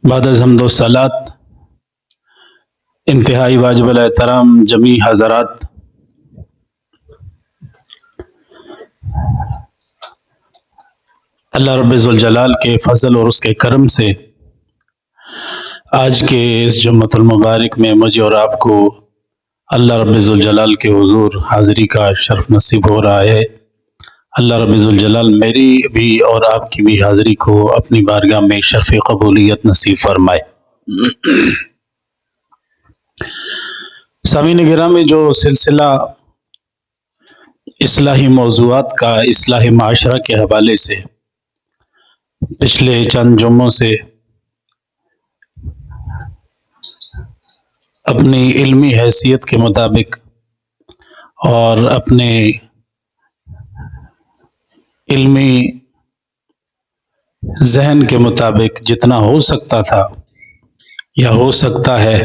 بعد از حمد و صلات انتہائی واجب الاحترام جمیع حضرات، اللہ رب ذوالجلال کے فضل اور اس کے کرم سے آج کے اس جمعۃ المبارک میں مجھے اور آپ کو اللہ رب ذوالجلال کے حضور حاضری کا شرف نصیب ہو رہا ہے۔ اللہ رب ذوالجلال میری بھی اور آپ کی بھی حاضری کو اپنی بارگاہ میں شرف قبولیت نصیب فرمائے۔ سامعین گرامی، جو سلسلہ اصلاحی موضوعات کا اصلاح معاشرہ کے حوالے سے پچھلے چند جمعوں سے اپنی علمی حیثیت کے مطابق اور اپنے علمی ذہن کے مطابق جتنا ہو سکتا تھا یا ہو سکتا ہے،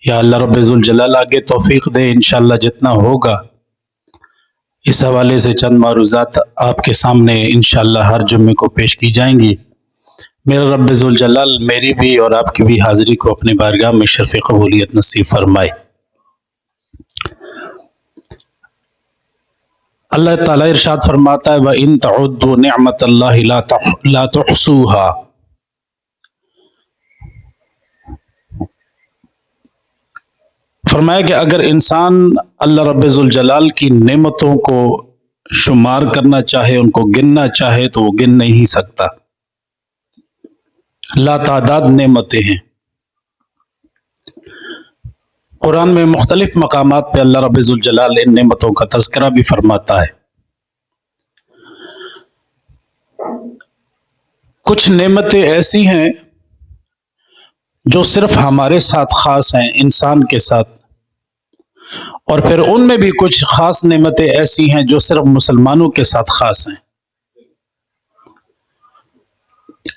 یا اللہ رب ذوالجلال آگے توفیق دے انشاءاللہ جتنا ہوگا، اس حوالے سے چند معروضات آپ کے سامنے انشاءاللہ ہر جمعے کو پیش کی جائیں گی۔ میرا رب ذوالجلال میری بھی اور آپ کی بھی حاضری کو اپنے بارگاہ میں شرف قبولیت نصیب فرمائے۔ اللہ تعالیٰ ارشاد فرماتا ہے وَإِن تَعُدُّوا نِعْمَةَ اللَّهِ لَا تُحْصُوهَا۔ فرمایا کہ اگر انسان اللہ رب ذوالجلال کی نعمتوں کو شمار کرنا چاہے، ان کو گننا چاہے تو وہ گن نہیں سکتا۔ لا تعداد نعمتیں ہیں۔ قرآن میں مختلف مقامات پہ اللہ رب ذوالجلال ان نعمتوں کا تذکرہ بھی فرماتا ہے۔ کچھ نعمتیں ایسی ہیں جو صرف ہمارے ساتھ خاص ہیں، انسان کے ساتھ، اور پھر ان میں بھی کچھ خاص نعمتیں ایسی ہیں جو صرف مسلمانوں کے ساتھ خاص ہیں۔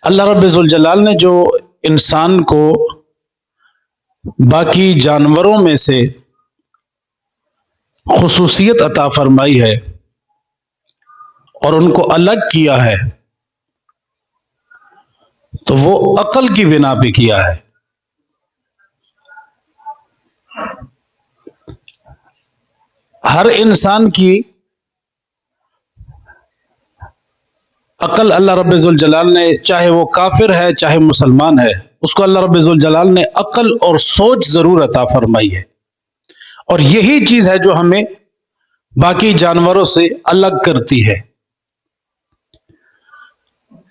اللہ رب ذوالجلال نے جو انسان کو باقی جانوروں میں سے خصوصیت عطا فرمائی ہے اور ان کو الگ کیا ہے، تو وہ عقل کی بنا پہ کیا ہے۔ ہر انسان کی عقل اللہ رب ذوالجلال نے، چاہے وہ کافر ہے چاہے مسلمان ہے، اس کو اللہ رب ذوالجلال نے عقل اور سوچ ضرور عطا فرمائی ہے، اور یہی چیز ہے جو ہمیں باقی جانوروں سے الگ کرتی ہے۔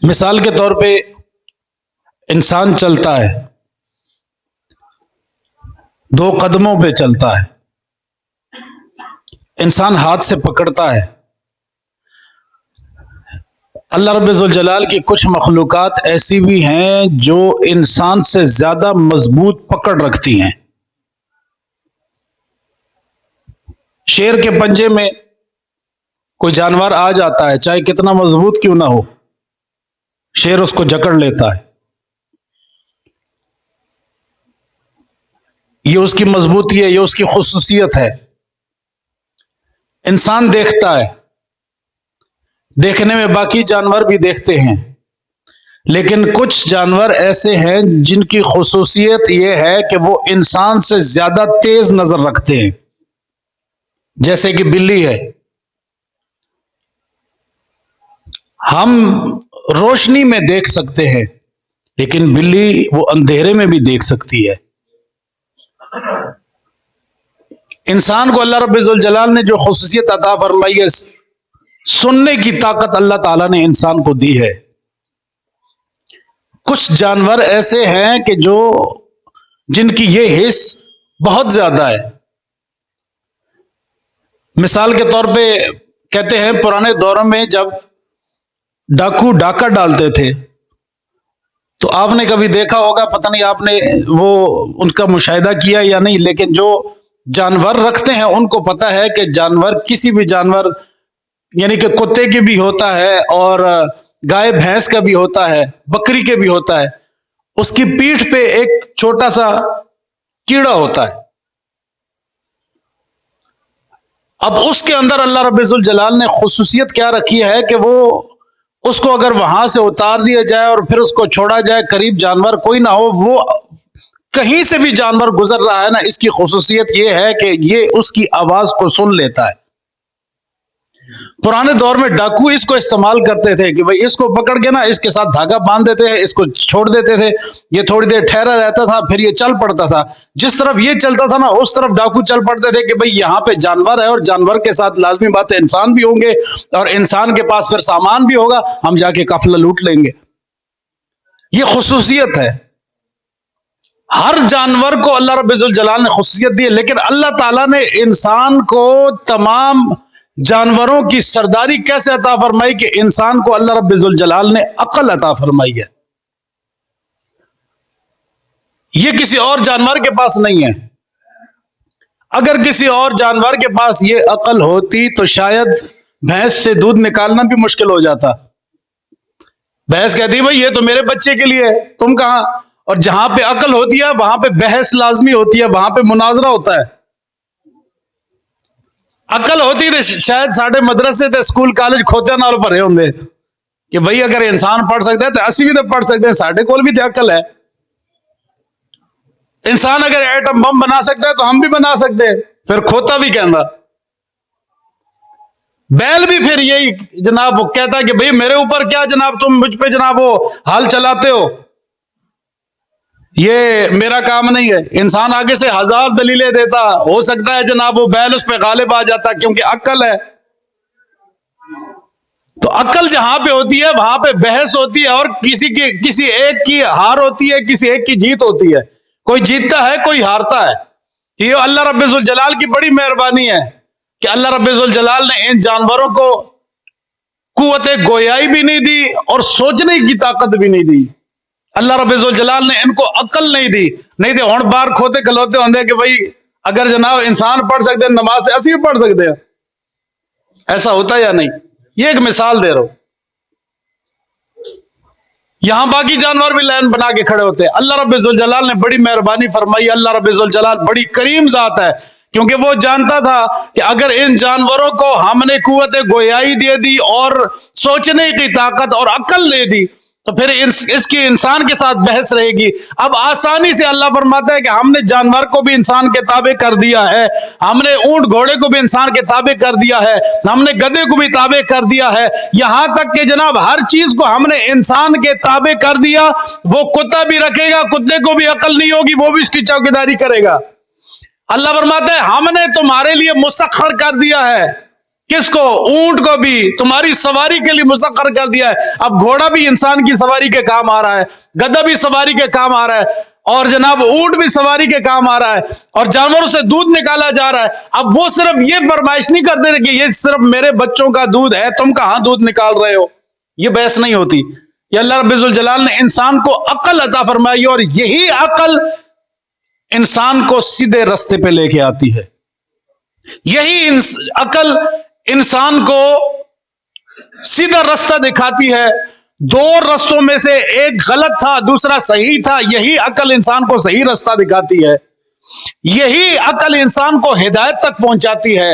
مثال کے طور پہ انسان چلتا ہے، دو قدموں پہ چلتا ہے، انسان ہاتھ سے پکڑتا ہے۔ اللہ رب ذوالجلال کی کچھ مخلوقات ایسی بھی ہیں جو انسان سے زیادہ مضبوط پکڑ رکھتی ہیں۔ شیر کے پنجے میں کوئی جانور آ جاتا ہے، چاہے کتنا مضبوط کیوں نہ ہو، شیر اس کو جکڑ لیتا ہے۔ یہ اس کی مضبوطی ہے، یہ اس کی خصوصیت ہے۔ انسان دیکھتا ہے، دیکھنے میں باقی جانور بھی دیکھتے ہیں، لیکن کچھ جانور ایسے ہیں جن کی خصوصیت یہ ہے کہ وہ انسان سے زیادہ تیز نظر رکھتے ہیں، جیسے کہ بلی ہے۔ ہم روشنی میں دیکھ سکتے ہیں، لیکن بلی وہ اندھیرے میں بھی دیکھ سکتی ہے۔ انسان کو اللہ رب ذوالجلال نے جو خصوصیت عطا فرمائی ہے، سننے کی طاقت اللہ تعالیٰ نے انسان کو دی ہے۔ کچھ جانور ایسے ہیں کہ جن کی یہ حس بہت زیادہ ہے۔ مثال کے طور پہ کہتے ہیں پرانے دوروں میں جب ڈاکو ڈاکہ ڈالتے تھے تو آپ نے کبھی دیکھا ہوگا، پتہ نہیں آپ نے وہ ان کا مشاہدہ کیا یا نہیں، لیکن جو جانور رکھتے ہیں ان کو پتہ ہے کہ جانور کسی بھی جانور، یعنی کہ کتے کے بھی ہوتا ہے اور گائے بھینس کا بھی ہوتا ہے، بکری کے بھی ہوتا ہے، اس کی پیٹھ پہ ایک چھوٹا سا کیڑا ہوتا ہے۔ اب اس کے اندر اللہ رب ذوالجلال نے خصوصیت کیا رکھی ہے کہ وہ اس کو اگر وہاں سے اتار دیا جائے اور پھر اس کو چھوڑا جائے، قریب جانور کوئی نہ ہو، وہ کہیں سے بھی جانور گزر رہا ہے نا، اس کی خصوصیت یہ ہے کہ یہ اس کی آواز کو سن لیتا ہے۔ پرانے دور میں ڈاکو اس کو استعمال کرتے تھے کہ بھئی اس کو پکڑ کے نا اس کے ساتھ دھاگا باندھ دیتے ہیں، اس کو چھوڑ دیتے تھے، یہ تھوڑی دیر ٹھہرا رہتا تھا، پھر یہ چل پڑتا تھا۔ جس طرف یہ چلتا تھا نا اس طرف ڈاکو چل پڑتے تھے کہ بھئی یہاں پہ جانور ہے، اور جانور کے ساتھ لازمی بات ہے انسان بھی ہوں گے، اور انسان کے پاس پھر سامان بھی ہوگا، ہم جا کے قافلہ لوٹ لیں گے۔ یہ خصوصیت ہے، ہر جانور کو اللہ رب الجلال نے خصوصیت دی ہے، لیکن اللہ تعالیٰ نے انسان کو تمام جانوروں کی سرداری کیسے عطا فرمائی کہ انسان کو اللہ رب الجلال نے عقل عطا فرمائی ہے۔ یہ کسی اور جانور کے پاس نہیں ہے۔ اگر کسی اور جانور کے پاس یہ عقل ہوتی تو شاید بھینس سے دودھ نکالنا بھی مشکل ہو جاتا۔ بھینس کہتی بھئی یہ تو میرے بچے کے لیے ہے، تم کہاں؟ اور جہاں پہ عقل ہوتی ہے وہاں پہ بحث لازمی ہوتی ہے، وہاں پہ مناظرہ ہوتا ہے۔ عقل ہوتی تو شاید ساڑھے مدرسے تے سکول کالج کھوتے نال بھرے ہوندے کہ بھئی اگر انسان پڑھ سکتا ہے تو اسی بھی تو پڑھ سکتے ہیں، ساڑھے کول بھی تو عقل ہے۔ انسان اگر ایٹم بم بنا سکتا ہے تو ہم بھی بنا سکتے ہیں، پھر کھوتا بھی کہنا۔ بیل بھی پھر یہی جناب وہ کہتا ہے کہ بھئی میرے اوپر کیا جناب، تم مجھ پہ جناب وہ حال چلاتے ہو، یہ میرا کام نہیں ہے۔ انسان آگے سے ہزار دلیلیں دیتا، ہو سکتا ہے جناب وہ بیل اس پہ غالب آ جاتا کیونکہ عقل ہے۔ تو عقل جہاں پہ ہوتی ہے وہاں پہ بحث ہوتی ہے، اور کسی ایک کی ہار ہوتی ہے، کسی ایک کی جیت ہوتی ہے، کوئی جیتتا ہے کوئی ہارتا ہے۔ یہ اللہ رب الجلال کی بڑی مہربانی ہے کہ اللہ رب الجلال نے ان جانوروں کو قوت گویائی بھی نہیں دی اور سوچنے کی طاقت بھی نہیں دی۔ اللہ رب الجلال نے ان کو عقل نہیں دی ہون بار کھوتے کھلوتے ہوندے کہ بھئی اگر جناب انسان پڑھ سکتے ہیں نماز تو اسی بھی پڑھ سکتے ہیں، ایسا ہوتا یا نہیں؟ یہ ایک مثال دے رہا ہوں۔ یہاں باقی جانور بھی لائن بنا کے کھڑے ہوتے ہیں۔ اللہ رب الجلال نے بڑی مہربانی فرمائی۔ اللہ رب الجلال بڑی کریم ذات ہے، کیونکہ وہ جانتا تھا کہ اگر ان جانوروں کو ہم نے قوت گویائی دے دی اور سوچنے کی طاقت اور عقل دے دی تو پھر اس کی انسان کے ساتھ بحث رہے گی۔ اب آسانی سے اللہ فرماتا ہے کہ ہم نے جانور کو بھی انسان کے تابع کر دیا ہے، ہم نے اونٹ گھوڑے کو بھی انسان کے تابع کر دیا ہے، ہم نے گدھے کو بھی تابع کر دیا ہے، یہاں تک کہ جناب ہر چیز کو ہم نے انسان کے تابع کر دیا۔ وہ کتا بھی رکھے گا، کتے کو بھی عقل نہیں ہوگی، وہ بھی اس کی چوکیداری کرے گا۔ اللہ فرماتا ہے ہم نے تمہارے لیے مسخر کر دیا ہے، کس کو؟ اونٹ کو بھی تمہاری سواری کے لیے مسخر کر دیا ہے۔ اب گھوڑا بھی انسان کی سواری کے کام آ رہا ہے، گدھا بھی سواری کے کام آ رہا ہے، اور جناب اونٹ بھی سواری کے کام آ رہا ہے، اور جانوروں سے دودھ نکالا جا رہا ہے۔ اب وہ صرف یہ فرمائش نہیں کرتے کہ یہ صرف میرے بچوں کا دودھ ہے، تم کہاں دودھ نکال رہے ہو، یہ بحث نہیں ہوتی۔ یہ اللہ رب الجلال نے انسان کو عقل عطا فرمائی، اور یہی عقل انسان کو سیدھے رستے پہ لے کے آتی ہے۔ یہی عقل انسان کو سیدھا رستہ دکھاتی ہے۔ دو رستوں میں سے ایک غلط تھا، دوسرا صحیح تھا، یہی عقل انسان کو صحیح رستہ دکھاتی ہے۔ یہی عقل انسان کو ہدایت تک پہنچاتی ہے۔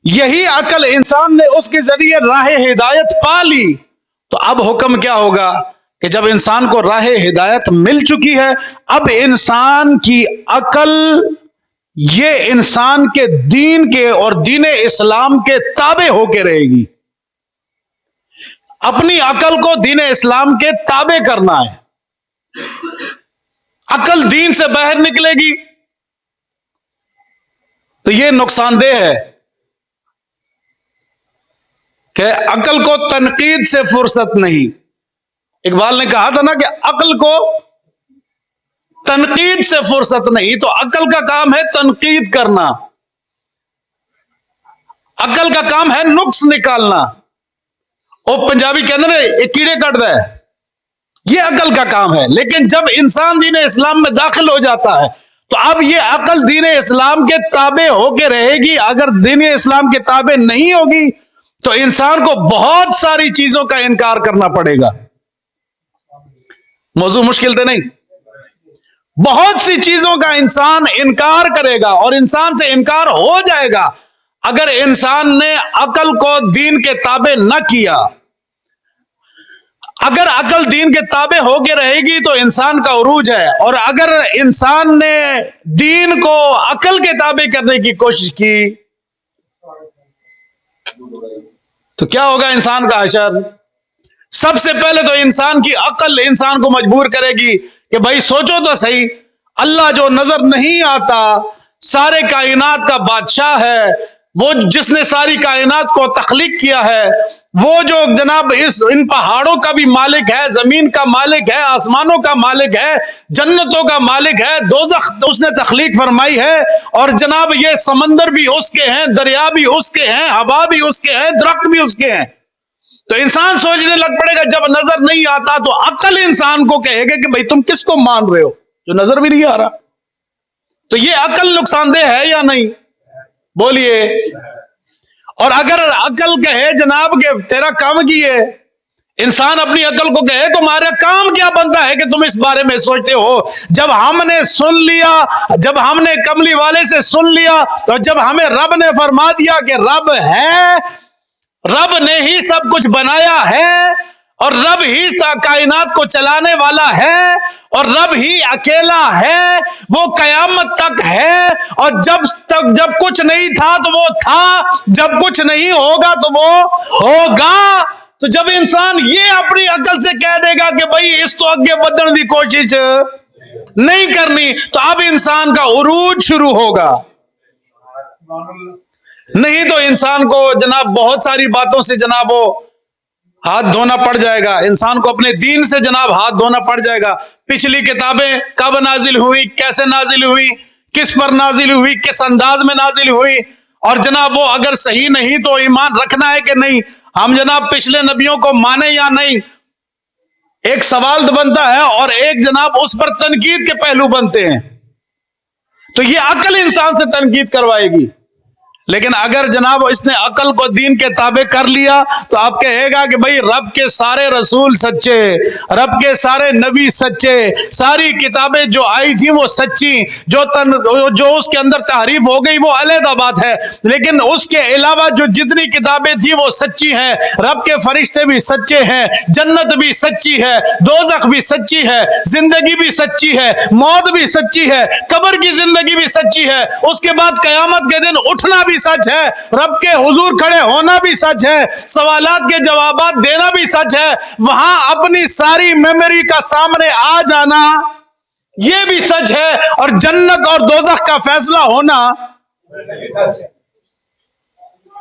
یہی عقل انسان نے اس کے ذریعے راہ ہدایت پا لی۔ تو اب حکم کیا ہوگا کہ جب انسان کو راہ ہدایت مل چکی ہے، اب انسان کی عقل یہ انسان کے دین کے اور دین اسلام کے تابع ہو کے رہے گی۔ اپنی عقل کو دین اسلام کے تابع کرنا ہے۔ عقل دین سے باہر نکلے گی تو یہ نقصان دہ ہے کہ عقل کو تنقید سے فرصت نہیں۔ اقبال نے کہا تھا نا کہ عقل کو تنقید سے فرصت نہیں، تو عقل کا کام ہے تنقید کرنا، عقل کا کام ہے نقص نکالنا۔ اور پنجابی کہتے ہیں ایک کیڑے کٹ دے، یہ عقل کا کام ہے۔ لیکن جب انسان دین اسلام میں داخل ہو جاتا ہے تو اب یہ عقل دین اسلام کے تابع ہو کے رہے گی۔ اگر دین اسلام کے تابع نہیں ہوگی تو انسان کو بہت ساری چیزوں کا انکار کرنا پڑے گا۔ موضوع مشکل تو نہیں، بہت سی چیزوں کا انسان انکار کرے گا، اور انسان سے انکار ہو جائے گا اگر انسان نے عقل کو دین کے تابع نہ کیا۔ اگر عقل دین کے تابع ہو کے رہے گی تو انسان کا عروج ہے، اور اگر انسان نے دین کو عقل کے تابع کرنے کی کوشش کی تو کیا ہوگا انسان کا حشر؟ سب سے پہلے تو انسان کی عقل انسان کو مجبور کرے گی کہ بھائی سوچو تو صحیح، اللہ جو نظر نہیں آتا، سارے کائنات کا بادشاہ ہے، وہ جس نے ساری کائنات کو تخلیق کیا ہے، وہ جو جناب ان پہاڑوں کا بھی مالک ہے، زمین کا مالک ہے، آسمانوں کا مالک ہے، جنتوں کا مالک ہے، دوزخ اس نے تخلیق فرمائی ہے، اور جناب یہ سمندر بھی اس کے ہیں، دریا بھی اس کے ہیں، ہوا بھی اس کے ہیں، درخت بھی اس کے ہیں۔ تو انسان سوچنے لگ پڑے گا جب نظر نہیں آتا تو عقل انسان کو کہے گا کہ بھائی تم کس کو مان رہے ہو جو نظر بھی نہیں آ رہا؟ تو یہ عقل نقصان دہ ہے یا نہیں؟ بولیے۔ اور اگر عقل کہے جناب کہ تیرا کام کی ہے، انسان اپنی عقل کو کہے تمہارا کام کیا بنتا ہے کہ تم اس بارے میں سوچتے ہو؟ جب ہم نے سن لیا، جب ہم نے کملی والے سے سن لیا، تو جب ہمیں رب نے فرما دیا کہ رب ہے، رب نے ہی سب کچھ بنایا ہے، اور رب ہی کائنات کو چلانے والا ہے، اور رب ہی اکیلا ہے، وہ قیامت تک ہے، اور جب کچھ نہیں تھا تو وہ تھا، جب کچھ نہیں ہوگا تو وہ ہوگا۔ تو جب انسان یہ اپنی عقل سے کہہ دے گا کہ بھائی اس تو اگے بدن کی کوشش نہیں کرنی، تو اب انسان کا عروج شروع ہوگا۔ نہیں تو انسان کو جناب بہت ساری باتوں سے جناب وہ ہاتھ دھونا پڑ جائے گا، انسان کو اپنے دین سے جناب ہاتھ دھونا پڑ جائے گا۔ پچھلی کتابیں کب نازل ہوئی، کیسے نازل ہوئی، کس پر نازل ہوئی، کس انداز میں نازل ہوئی، اور جناب وہ اگر صحیح نہیں تو ایمان رکھنا ہے کہ نہیں، ہم جناب پچھلے نبیوں کو مانیں یا نہیں، ایک سوال تو بنتا ہے، اور ایک جناب اس پر تنقید کے پہلو بنتے ہیں۔ تو یہ عقل انسان سے تنقید کروائے گی۔ لیکن اگر جناب اس نے عقل کو دین کے تابع کر لیا تو آپ کہے گا کہ بھئی رب کے سارے رسول سچے، رب کے سارے نبی سچے، ساری کتابیں جو آئی تھی وہ سچی، جو اس کے اندر تحریف ہو گئی وہ علیحدہ بات ہے، لیکن اس کے علاوہ جو جتنی کتابیں تھی وہ سچی ہیں، رب کے فرشتے بھی سچے ہیں، جنت بھی سچی ہے، دوزخ بھی سچی ہے، زندگی بھی سچی ہے، موت بھی سچی ہے، قبر کی زندگی بھی سچی ہے، اس کے بعد قیامت کے دن اٹھنا بھی سچ ہے، رب کے حضور کھڑے ہونا بھی سچ ہے، سوالات کے جوابات دینا بھی سچ ہے، وہاں اپنی ساری میموری کا سامنے آ جانا یہ بھی سچ ہے، اور جنت اور دوزخ کا فیصلہ ہونا۔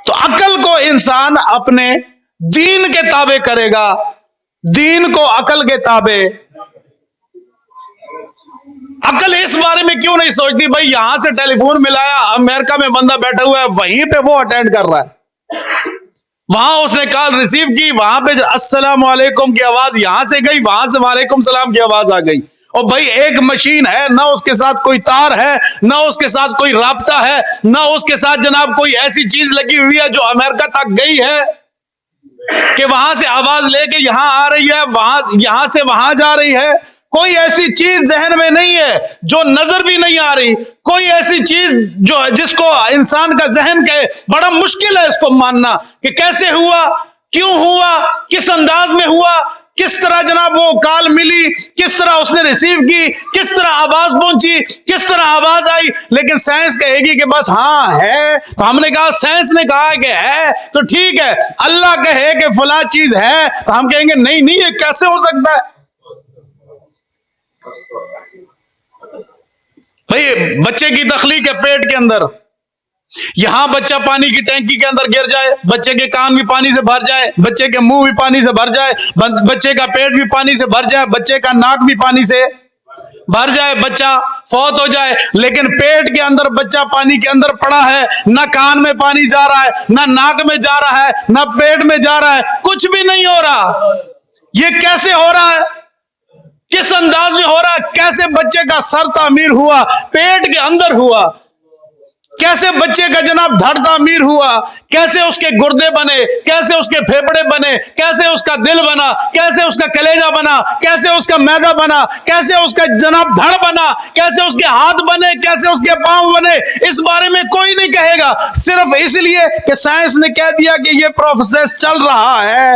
تو عقل کو انسان اپنے دین کے تابع کرے گا، دین کو عقل کے تابع۔ عقل اس بارے میں کیوں نہیں سوچتی بھائی یہاں سے ٹیلی فون ملایا، امریکہ میں بندہ بیٹھا ہوا ہے، وہیں پہ وہ اٹینڈ کر رہا ہے، وہاں اس نے کال ریسیو کی، وہاں پہ السلام علیکم کی آواز یہاں سے گئی، وہاں سے وعلیکم السلام کی آواز آ گئی، اور بھائی ایک مشین ہے، نہ اس کے ساتھ کوئی تار ہے، نہ اس کے ساتھ کوئی رابطہ ہے، نہ اس کے ساتھ جناب کوئی ایسی چیز لگی ہوئی ہے جو امریکہ تک گئی ہے کہ وہاں سے آواز لے کے یہاں آ رہی ہے، یہاں سے وہاں جا رہی ہے۔ کوئی ایسی چیز ذہن میں نہیں ہے جو نظر بھی نہیں آ رہی، کوئی ایسی چیز جو جس کو انسان کا ذہن کہے، بڑا مشکل ہے اس کو ماننا کہ کیسے ہوا، کیوں ہوا، کس انداز میں ہوا، کس طرح جناب وہ کال ملی، کس طرح اس نے ریسیو کی، کس طرح آواز پہنچی، کس طرح آواز آئی۔ لیکن سائنس کہے گی کہ بس ہاں ہے، تو ہم نے کہا سائنس نے کہا کہ ہے تو ٹھیک ہے، اللہ کہے کہ فلاں چیز ہے تو ہم کہیں گے نہیں یہ کیسے ہو سکتا ہے؟ بھئی بچے کی تخلیق ہے پیٹ کے اندر، یہاں بچہ پانی کی ٹینکی کے اندر گر جائے، بچے کے کان بھی پانی سے بھر جائے، بچے کے منہ بھی پانی سے بھر جائے، بچے کا پیٹ بھی پانی سے بھر جائے، بچے کا ناک بھی پانی سے بھر جائے، بچہ فوت ہو جائے، لیکن پیٹ کے اندر بچہ پانی کے اندر پڑا ہے، نہ کان میں پانی جا رہا ہے، نہ ناک میں جا رہا ہے، نہ پیٹ میں جا رہا ہے، کچھ بھی نہیں ہو رہا۔ یہ کیسے ہو رہا ہے؟ کس انداز میں ہو رہا ہے؟ کیسے بچے کا سر تعمیر ہوا؟ پیٹ کے اندر ہوا۔ کیسے بچے کا جناب دھڑ تعمیر ہوا؟ کیسے اس کے گردے بنے؟ کیسے اس کے پھیپڑے بنے؟ کیسے اس کا دل بنا؟ کیسے اس کا کلیجہ بنا؟ کیسے اس کا معدہ بنا؟ کیسے اس کا جناب دھڑ بنا؟ کیسے اس کے ہاتھ بنے؟ کیسے اس کے پاؤں بنے؟ اس بارے میں کوئی نہیں کہے گا، صرف اس لیے کہ سائنس نے کہہ دیا کہ یہ پروسیس چل رہا ہے۔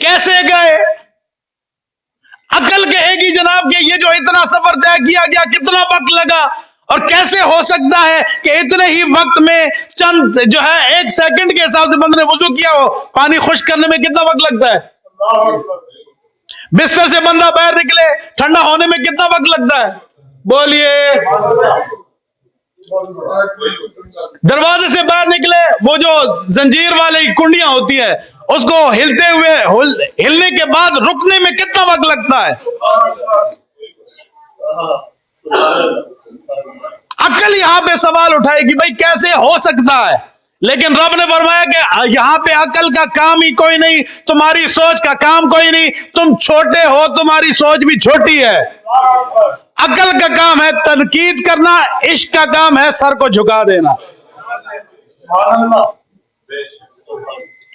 کیسے گئے؟ عقل کہے گی جناب کہ یہ جو اتنا سفر طے کیا گیا کتنا وقت لگا، اور کیسے ہو سکتا ہے کہ اتنے ہی وقت میں چند جو ہے 1 سیکنڈ کے حساب سے بندے نے وضو کیا ہو، پانی خشک کرنے میں کتنا وقت لگتا ہے؟ بستر سے بندہ باہر نکلے ٹھنڈا ہونے میں کتنا وقت لگتا ہے؟ بولیے۔ دروازے سے باہر نکلے، وہ جو زنجیر والی کنڈیاں ہوتی ہے اس کو ہلتے ہوئے ہلنے کے بعد رکنے میں کتنا وقت لگتا ہے؟ عقل یہاں پہ سوال اٹھائے گی بھائی کیسے ہو سکتا ہے، لیکن رب نے فرمایا کہ یہاں پہ عقل کا کام ہی کوئی نہیں، تمہاری سوچ کا کام کوئی نہیں، تم چھوٹے ہو، تمہاری سوچ بھی چھوٹی ہے۔ عقل کا کام ہے تنقید کرنا، عشق کا کام ہے سر کو جھکا دینا۔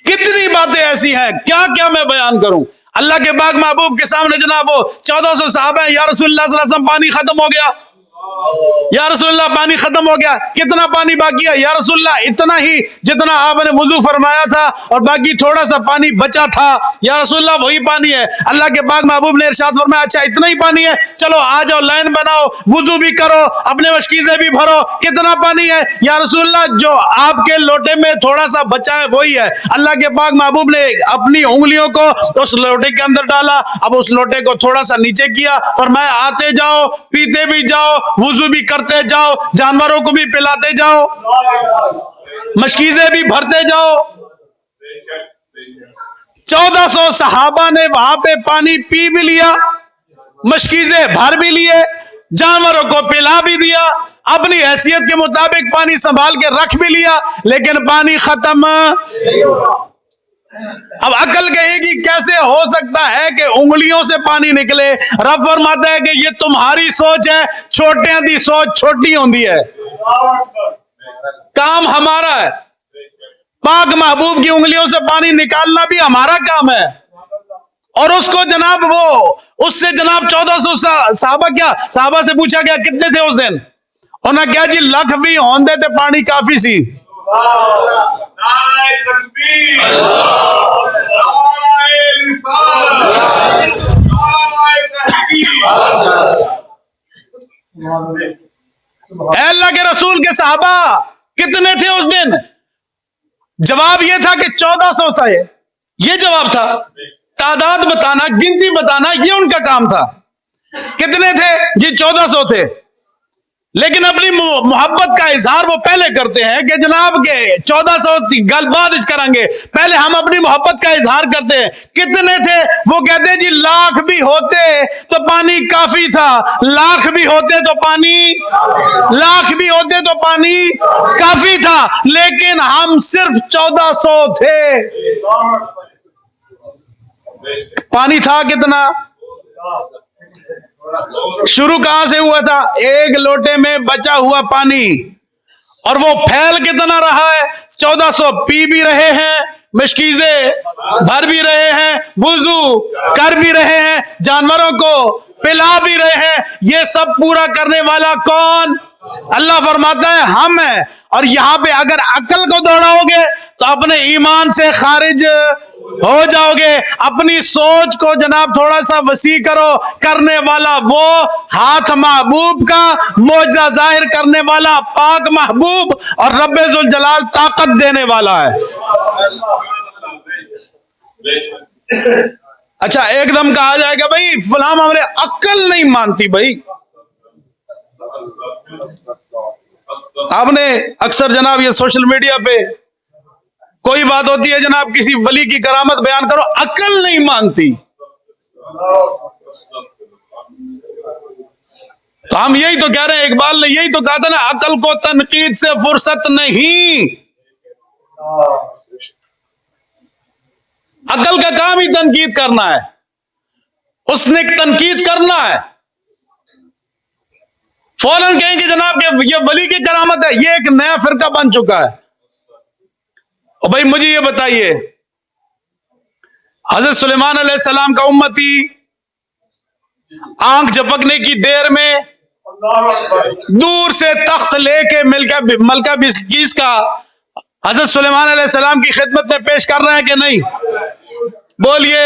کتنی باتیں ایسی ہیں، کیا کیا میں بیان کروں۔ اللہ کے پاک محبوب کے سامنے جناب وہ 1400 صحابہ ہیں، یا رسول اللہ صلی اللہ علیہ وسلم پانی ختم ہو گیا، یا رسول اللہ پانی ختم ہو گیا، کتنا پانی باقی ہے؟ یا رسول اللہ اتنا ہی جتنا آپ نے وضو فرمایا تھا اور باقی تھوڑا سا پانی بچا تھا، یا رسول اللہ وہی پانی ہے۔ اللہ کے پاک محبوب نے ارشاد فرمایا اچھا اتنا ہی پانی ہے، چلو آ جاؤ لائن بناؤ، وضو بھی کرو، اپنے مشکیزیں بھی بھرو، کتنا پانی ہے؟ یا رسول اللہ جو آپ کے لوٹے میں تھوڑا سا بچا ہے وہی ہے۔ اللہ کے پاک محبوب نے اپنی انگلیوں کو اس لوٹے کے اندر ڈالا، اب اس لوٹے کو تھوڑا سا نیچے کیا، فرمایا آتے جاؤ، پیتے بھی جاؤ، وضو بھی کرتے جاؤ، جانوروں کو بھی پلاتے جاؤ، مشکیزیں بھی بھرتے جاؤ۔ 1400 صحابہ نے وہاں پہ پانی پی بھی لیا، مشکیزیں بھر بھی لیے، جانوروں کو پلا بھی دیا، اپنی حیثیت کے مطابق پانی سنبھال کے رکھ بھی لیا، لیکن پانی ختم۔ اب عقل کہے گی کیسے ہو سکتا ہے کہ انگلیوں سے پانی نکلے؟ رب فرماتا ہے کہ یہ تمہاری سوچ ہے، چھوٹیاں دی سوچ چھوٹی ہوندی ہے، کام ہمارا ہے۔ پاک محبوب کی انگلیوں سے پانی نکالنا بھی ہمارا کام ہے، اور اس کو جناب وہ اس سے جناب 1400 صحابہ، کیا صحابہ سے پوچھا گیا کتنے تھے اس دن؟ انہوں نے کہا جی لکھ بھی ہوندے تے پانی کافی سی۔ اے اللہ کے رسول کے صحابہ کتنے تھے اس دن؟ جواب یہ تھا کہ 1400 تھا، یہ جواب تھا۔ تعداد بتانا، گنتی بتانا، یہ ان کا کام تھا۔ کتنے تھے؟ جی 1400 تھے۔ لیکن اپنی محبت کا اظہار وہ پہلے کرتے ہیں کہ جناب کے 1400 گل بعد کریں گے، پہلے ہم اپنی محبت کا اظہار کرتے ہیں۔ کتنے تھے؟ وہ کہتے ہیں جی لاکھ بھی ہوتے تو پانی کافی تھا، لاکھ بھی ہوتے تو پانی کافی تھا، لیکن ہم صرف 1400 تھے۔ پانی تھا کتنا؟ شروع کہاں سے ہوا تھا؟ ایک لوٹے میں بچا ہوا پانی، اور وہ پھیل کتنا رہا ہے؟ 1400 پی بھی رہے ہیں، مشکیزیں بھر بھی رہے ہیں، وضو کر بھی رہے ہیں، جانوروں کو پلا بھی رہے ہیں۔ یہ سب پورا کرنے والا کون؟ اللہ فرماتا ہے ہم ہیں۔ اور یہاں پہ اگر عقل کو دوڑاؤ گے تو اپنے ایمان سے خارج ہو جاؤ گے۔ اپنی سوچ کو جناب تھوڑا سا وسیع کرو، کرنے والا وہ ہاتھ محبوب کا، معجزہ ظاہر کرنے والا پاک محبوب، اور رب ذوالجلال طاقت دینے والا ہے۔ اچھا ایک دم کہا جائے گا بھائی فلاں ہمارے عقل نہیں مانتی۔ بھائی آپ نے اکثر جناب یہ سوشل میڈیا پہ کوئی بات ہوتی ہے جناب کسی ولی کی کرامت بیان کرو، عقل نہیں مانتی، تو ہم یہی تو کہہ رہے ہیں، اقبال نے یہی تو کہا تھا نا، عقل کو تنقید سے فرصت نہیں۔ عقل کا کام ہی تنقید کرنا ہے، اس نے تنقید کرنا ہے، فوراً کہیں کہ جناب کہ یہ ولی کی کرامت ہے، یہ ایک نیا فرقہ بن چکا ہے۔ اور بھائی مجھے یہ بتائیے، حضرت سلیمان علیہ السلام کا امتی آنکھ جھپکنے کی دیر میں دور سے تخت لے کے ملکہ بلقیس کا حضرت سلیمان علیہ السلام کی خدمت میں پیش کر رہا ہے کہ نہیں؟ بولیے.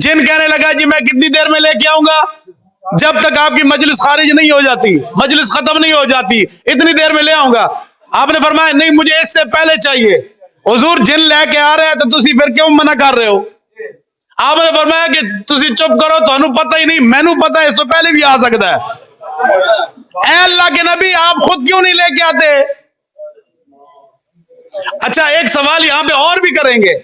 جن کہنے لگا جی میں کتنی دیر میں لے کے آؤں گا؟ جب تک آپ کی مجلس خارج نہیں ہو جاتی، مجلس ختم نہیں ہو جاتی، اتنی دیر میں لے آؤں گا. آپ نے فرمایا نہیں مجھے اس سے پہلے چاہیے. حضور جن لے کے آ رہے ہیں تو تسی پھر کیوں منع کر رہے ہو؟ آپ نے فرمایا کہ تسی چپ کرو، تانوں پتہ ہی نہیں، مینوں پتہ ہے اس تو پہلے بھی آ سکتا ہے. اے اللہ کے نبی آپ خود کیوں نہیں لے کے آتے؟ اچھا ایک سوال یہاں پہ اور بھی کریں گے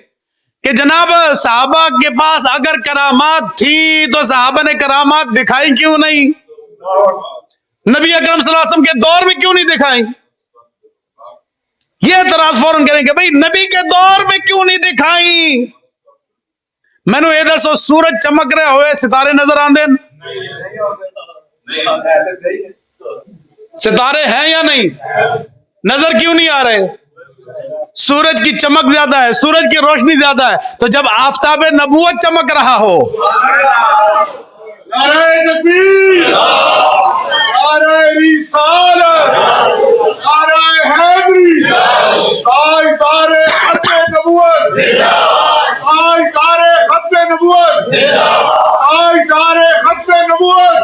کہ جناب صحابہ کے پاس اگر کرامات تھی تو صحابہ نے کرامات دکھائی کیوں نہیں؟ نبی اکرم صلی اللہ علیہ وسلم کے دور میں کیوں نہیں دکھائی؟ یہ اعتراض فوراً کریں گے بھئی نبی کے دور میں کیوں نہیں دکھائی؟ میں نے یہ دسو سورج چمک رہے ہوئے ستارے نظر آندے؟ ستارے ہیں یا نہیں؟ نظر کیوں نہیں آ رہے؟ سورج کی چمک زیادہ ہے، سورج کی روشنی زیادہ ہے. تو جب آفتاب نبوت چمک رہا ہو، نعرہ تکبیر، نعرہ رسالت، نعرہ حیدری، تاجدار ختم نبوت، تاجدار ختم نبوت، تاجدار ختم نبوت،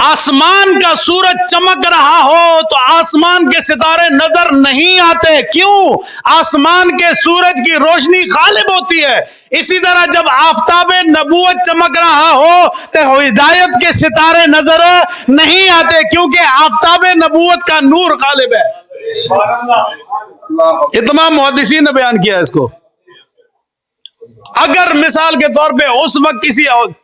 آسمان کا سورج چمک رہا ہو تو آسمان کے ستارے نظر نہیں آتے. کیوں؟ آسمان کے سورج کی روشنی غالب ہوتی ہے. اسی طرح جب آفتاب نبوت چمک رہا ہو تو ہدایت کے ستارے نظر نہیں آتے کیونکہ آفتاب نبوت کا نور غالب ہے. یہ تمام محدثین نے بیان کیا ہے اس کو. اگر مثال کے طور پہ اس وقت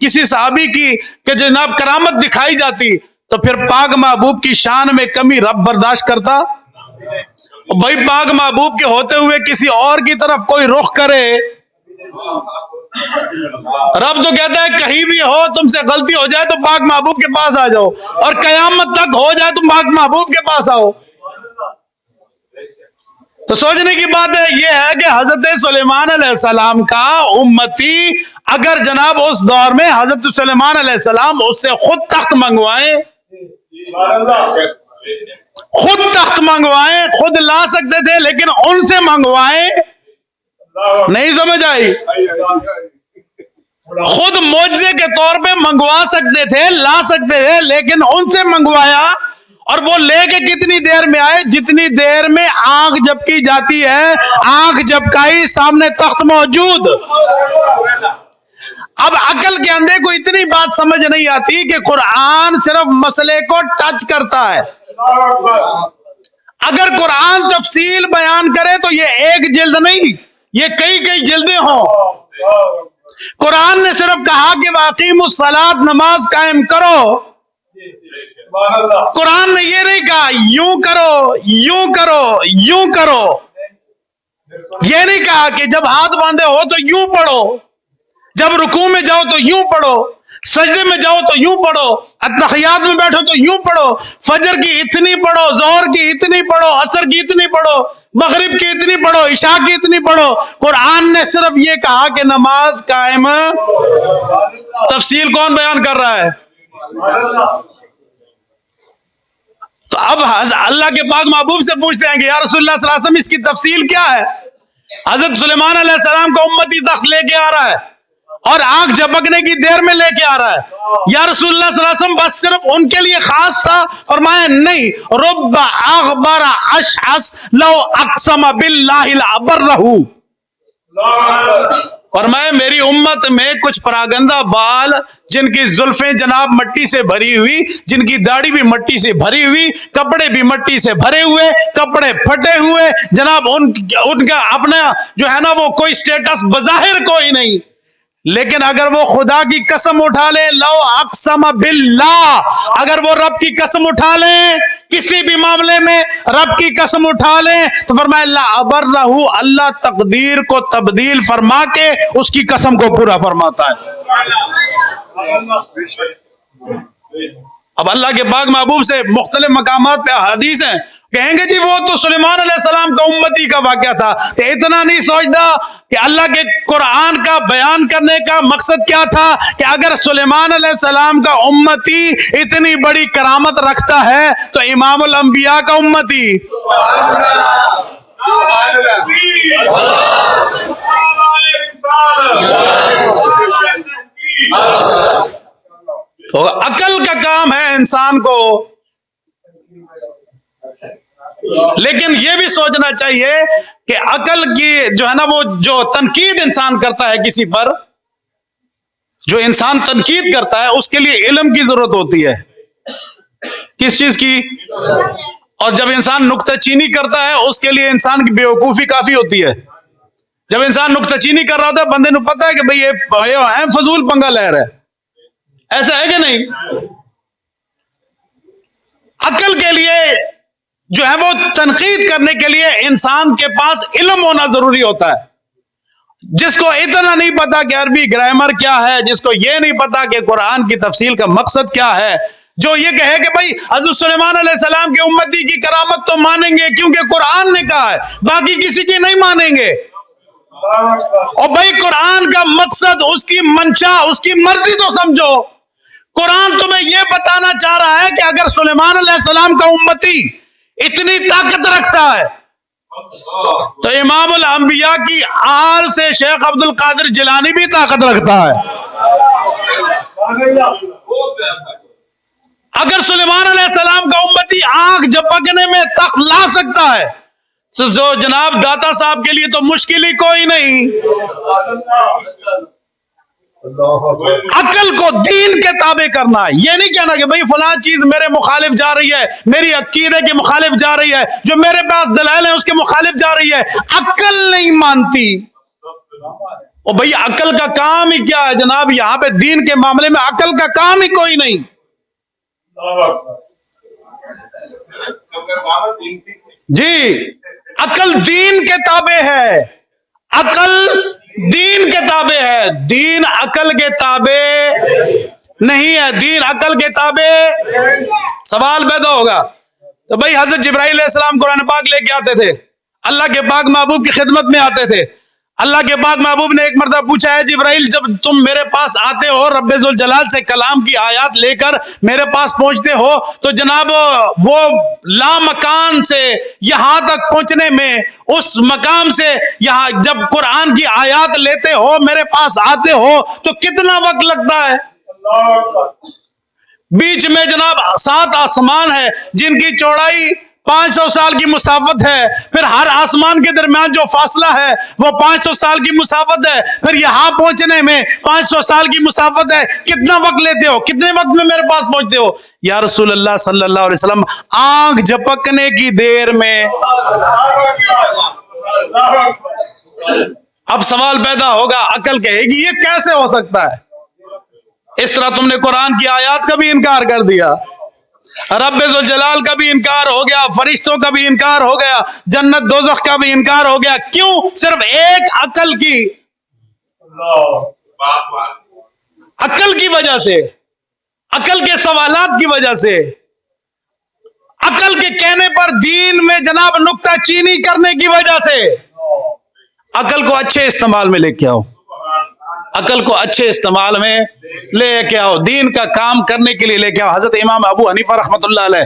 کسی صحابی کی کہ جناب کرامت دکھائی جاتی تو پھر پاک محبوب کی شان میں کمی رب برداشت کرتا؟ بھائی پاک محبوب کے ہوتے ہوئے کسی اور کی طرف کوئی رخ کرے، رب تو کہتا ہے کہیں بھی ہو تم سے غلطی ہو جائے تو پاک محبوب کے پاس آ جاؤ، اور قیامت تک ہو جائے تو پاک محبوب کے پاس آؤ. تو سوچنے کی بات ہے یہ ہے کہ حضرت سلیمان علیہ السلام کا امتی اگر جناب اس دور میں حضرت سلیمان علیہ السلام اس سے خود تخت منگوائیں، خود تخت منگوائیں، خود لا سکتے تھے لیکن ان سے منگوائیں، نہیں سمجھ آئی؟ خود معجزے کے طور پہ منگوا سکتے تھے، لا سکتے تھے، لیکن ان سے منگوایا. اور وہ لے کے کتنی دیر میں آئے؟ جتنی دیر میں آنکھ جھپکی جاتی ہے، آنکھ جھپکائی سامنے تخت موجود. اب عقل کے اندھے کو اتنی بات سمجھ نہیں آتی کہ قرآن صرف مسئلے کو ٹچ کرتا ہے. اگر قرآن تفصیل بیان کرے تو یہ ایک جلد نہیں، یہ کئی جلدیں ہوں. قرآن نے صرف کہا کہ واقیم الصلاۃ، نماز قائم کرو. قرآن نے یہ نہیں کہا یوں کرو، یوں کرو، یوں کرو. یہ نہیں کہا کہ جب ہاتھ باندھے ہو تو یوں پڑھو، جب رکوع میں جاؤ تو یوں پڑھو، سجدے میں جاؤ تو یوں پڑھو، اتحیات میں بیٹھو تو یوں پڑھو، فجر کی اتنی پڑھو، ظہر کی اتنی پڑھو، عصر کی اتنی پڑھو، مغرب کی اتنی پڑھو، عشاء کی اتنی پڑھو. قرآن نے صرف یہ کہا کہ نماز قائم. تفصیل کون بیان کر رہا ہے؟ تو اب اللہ کے پاک محبوب سے پوچھتے ہیں کہ یا رسول اللہ صلی اللہ علیہ وسلم اس کی تفصیل کیا ہے؟ حضرت سلیمان علیہ السلام کا امتی تخت لے کے آ رہا ہے اور آنکھ جھپکنے کی دیر میں لے کے آ رہا ہے. یا رسول اللہ صلی اللہ علیہ وسلم بس صرف ان کے لیے خاص تھا؟ فرمایا نہیں، رب اغبر اشعث لو اقسم باللہ لابرہ. فرمایا میری امت میں کچھ پراگندہ بال جن کی زلفیں جناب مٹی سے بھری ہوئی، جن کی داڑھی بھی مٹی سے بھری ہوئی، کپڑے بھی مٹی سے بھرے ہوئے، کپڑے پھٹے ہوئے، جناب ان کا اپنا جو ہے نا وہ کوئی سٹیٹس بظاہر کوئی نہیں، لیکن اگر وہ خدا کی قسم اٹھا لے، لو اقسم باللہ، اگر وہ رب کی قسم اٹھا لیں کسی بھی معاملے میں، رب کی قسم اٹھا لیں تو فرمایا اللہ ابرہ، اللہ تقدیر کو تبدیل فرما کے اس کی قسم کو پورا فرماتا ہے. اب اللہ کے پاک محبوب سے مختلف مقامات پہ حدیث ہیں، کہیں گے جی وہ تو سلیمان علیہ السلام کا امتی کا واقعہ تھا. کہ اتنا نہیں سوچتا کہ اللہ کے قرآن کا بیان کرنے کا مقصد کیا تھا کہ اگر سلیمان علیہ السلام کا امتی اتنی بڑی کرامت رکھتا ہے تو امام الانبیاء کا امتی تو عقل کا کام ہے انسان کو، لیکن یہ بھی سوچنا چاہیے کہ عقل کی جو ہے نا وہ جو تنقید انسان کرتا ہے کسی پر، جو انسان تنقید کرتا ہے اس کے لیے علم کی ضرورت ہوتی ہے. کس چیز کی؟ اور جب انسان نکتہ چینی کرتا ہے اس کے لیے انسان کی بیوقوفی کافی ہوتی ہے. جب انسان نکتہ چینی کر رہا تھا بندے نے پتا ہے کہ بھئی یہ فضول پنگا لے رہا ہے، ایسا ہے کہ نہیں؟ عقل کے لیے جو ہے وہ تنقید کرنے کے لیے انسان کے پاس علم ہونا ضروری ہوتا ہے. جس کو اتنا نہیں پتا کہ عربی گرامر کیا ہے، جس کو یہ نہیں پتا کہ قرآن کی تفصیل کا مقصد کیا ہے، جو یہ کہے کہ بھائی حضرت سلیمان علیہ السلام کے امتی کی کرامت تو مانیں گے کیونکہ قرآن نے کہا ہے، باقی کسی کی نہیں مانیں گے. اور بھائی قرآن کا مقصد، اس کی منشا، اس کی مرضی تو سمجھو. قرآن تمہیں یہ بتانا چاہ رہا ہے کہ اگر سلیمان علیہ السلام کا امتی اتنی طاقت رکھتا ہے تو امام الانبیاء کی آل سے شیخ عبد القادر جیلانی بھی طاقت رکھتا ہے. اگر سلیمان علیہ السلام کا امتی آنکھ جھپکنے میں تخت لا سکتا ہے تو جو جناب داتا صاحب کے لیے تو مشکل ہی کوئی نہیں. عقل کو دین کے تابع کرنا، یہ نہیں کہنا کہ بھئی فلاں چیز میرے مخالف جا رہی ہے، میری عقیدے کے مخالف جا رہی ہے، جو میرے پاس دلائل ہیں اس کے مخالف جا رہی ہے. عقل نہیں مانتی. اور بھئی عقل کا کام ہی کیا ہے جناب؟ یہاں پہ دین کے معاملے میں عقل کا کام ہی کوئی نہیں. جی عقل دین کے تابع ہے، عقل دین کے تابع ہے، دین عقل کے تابع نہیں ہے. دین عقل کے تابع. سوال پیدا ہوگا تو بھائی حضرت جبرائیل علیہ السلام قرآن پاک لے کے آتے تھے، اللہ کے پاک محبوب کی خدمت میں آتے تھے. اللہ کے پاک محبوب نے ایک مرتبہ پوچھا ہے جبرائیل جب تم میرے پاس آتے ہو رب ذوالجلال سے کلام کی آیات لے کر میرے پاس پہنچتے ہو تو جناب وہ لا مکان سے یہاں تک پہنچنے میں، اس مقام سے یہاں جب قرآن کی آیات لیتے ہو میرے پاس آتے ہو تو کتنا وقت لگتا ہے؟ بیچ میں جناب 7 آسمان ہے جن کی چوڑائی 500 سال کی مسافت ہے، پھر ہر آسمان کے درمیان جو فاصلہ ہے وہ 500 سال کی مسافت ہے، پھر یہاں پہنچنے میں 500 سال کی مسافت ہے. کتنا وقت لیتے ہو؟ کتنے وقت میں میرے پاس پہنچتے ہو؟ یا رسول اللہ صلی اللہ علیہ وسلم آنکھ جھپکنے کی دیر میں. اب سوال پیدا ہوگا، عقل کہے گی یہ کیسے ہو سکتا ہے؟ اس طرح تم نے قرآن کی آیات کا بھی انکار کر دیا، رب ذوالجلال کا بھی انکار ہو گیا، فرشتوں کا بھی انکار ہو گیا، جنت دوزخ کا بھی انکار ہو گیا. کیوں؟ صرف ایک عقل کی، عقل کی وجہ سے، عقل کے سوالات کی وجہ سے، عقل کے کہنے پر دین میں جناب نکتہ چینی کرنے کی وجہ سے. عقل کو اچھے استعمال میں لے کے آؤ، عقل کو اچھے استعمال میں لے کے آؤ، دین کا کام کرنے کے لیے لے کے آؤ. حضرت امام ابو حنیفہ رحمۃ اللہ علیہ،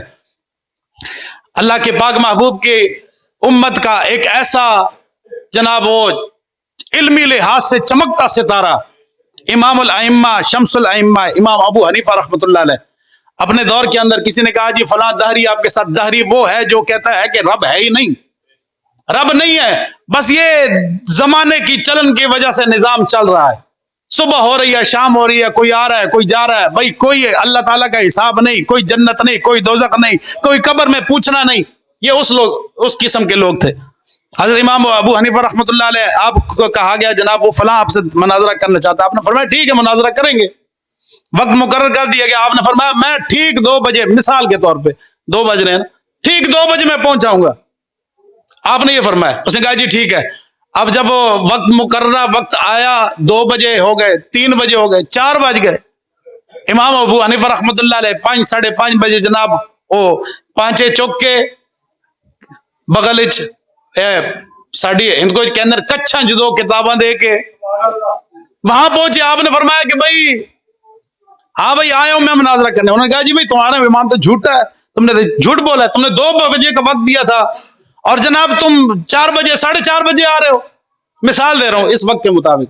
اللہ کے پاک محبوب کی امت کا ایک ایسا جناب وہ علمی لحاظ سے چمکتا ستارہ، امام الائمہ شمس الائمہ امام ابو حنیفہ رحمۃ اللہ علیہ. اپنے دور کے اندر کسی نے کہا جی فلاں دہری آپ کے ساتھ، دہری وہ ہے جو کہتا ہے کہ رب ہے ہی نہیں، رب نہیں ہے، بس یہ زمانے کی چلن کی وجہ سے نظام چل رہا ہے، صبح ہو رہی ہے شام ہو رہی ہے، کوئی آ رہا ہے کوئی جا رہا ہے. بھائی کوئی اللہ تعالیٰ کا حساب نہیں، کوئی جنت نہیں، کوئی دوزخ نہیں، کوئی قبر میں پوچھنا نہیں. یہ اس قسم کے لوگ تھے. حضرت امام ابو حنیفہ رحمۃ اللہ علیہ، آپ کو کہا گیا جناب وہ فلاں آپ سے مناظرہ کرنا چاہتا ہے، آپ نے فرمایا ٹھیک ہے مناظرہ کریں گے. وقت مقرر کر دیا گیا، آپ نے فرمایا میں ٹھیک 2 بجے، مثال کے طور پہ 2 بج رہے ہیں نا، ٹھیک 2 بجے میں پہنچ جاؤں گا. آپ نے یہ فرمایا، اس نے کہا جی ٹھیک ہے. اب جب وقت مقررہ وقت آیا، 2 بجے ہو گئے، 3 بجے ہو گئے، 4 بج گئے. امام ابو حنیفہ رحمۃ اللہ علیہ 5 ساڑھے 5 بجے جناب وہ 5 چوک کے بغل ساڑی ان کو کے اندر کچھا جدو کتاباں دے کے وہاں پہنچے. آپ نے فرمایا کہ بھائی ہاں بھائی آیا ہوں میں مناظرہ کرنے. انہوں نے کہا جی بھائی تمہارا امام تو جھوٹا ہے، تم نے جھوٹ بولا ہے، تم نے 2 بجے کا وقت دیا تھا اور جناب تم 4 بجے 4:30 بجے آ رہے ہو. مثال دے رہا ہوں اس وقت کے مطابق.